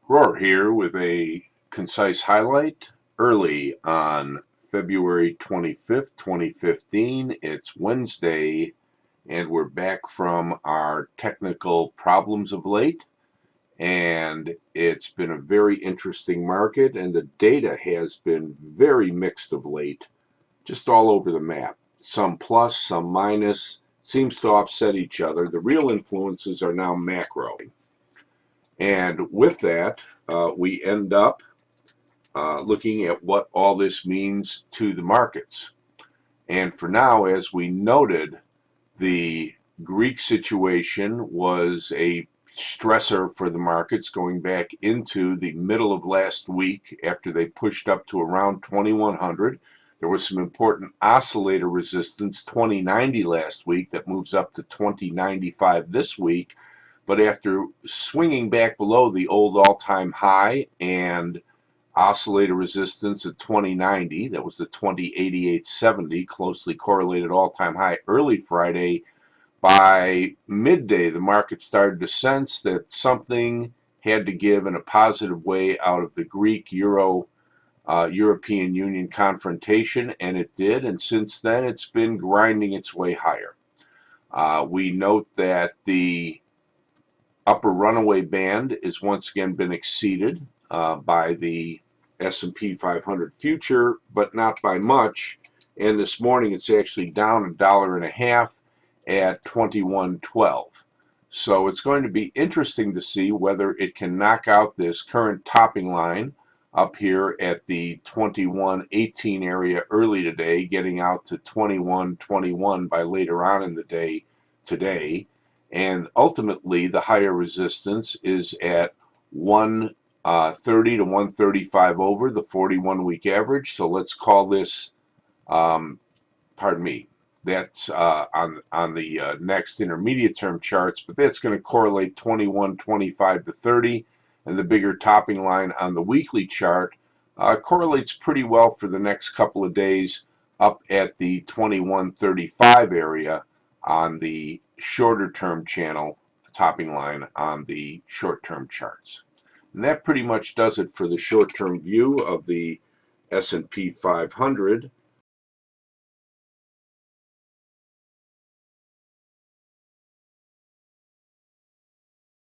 Rohr here with a concise highlight early on February 25th, 2015. It's Wednesday, and we're back from our technical problems of late. And it's been a very interesting market, and the data has been very mixed of late, just all over the map. Some plus, some minus, seems to offset each other. The real influences are now macro. And with that, we end up looking at what all this means to the markets. And for now, as we noted, the Greek situation was a stressor for the markets going back into the middle of last week after they pushed up to around 2100. There was some important oscillator resistance, 2090 last week, that moves up to 2095 this week. But after swinging back below the old all-time high and oscillator resistance at 2090, that was the 2088.70, closely correlated all-time high early Friday, by midday the market started to sense that something had to give in a positive way out of the Greek European Union confrontation, and it did, and since then it's been grinding its way higher. We note that the upper runaway band is once again been exceeded by the S&P 500 future, but not by much. And this morning it's actually down $1.50 at 21.12. So it's going to be interesting to see whether it can knock out this current topping line up here at the 21.18 area early today, getting out to 21.21 by later on in the day today. And ultimately, the higher resistance is at 130 to 135 over the 41-week average. So let's call this, that's on the next intermediate term charts, but that's going to correlate 21.25 to 30. And the bigger topping line on the weekly chart correlates pretty well for the next couple of days up at the 21.35 area on the shorter term channel topping line on the short term charts. And that pretty much does it for the short term view of the S&P 500.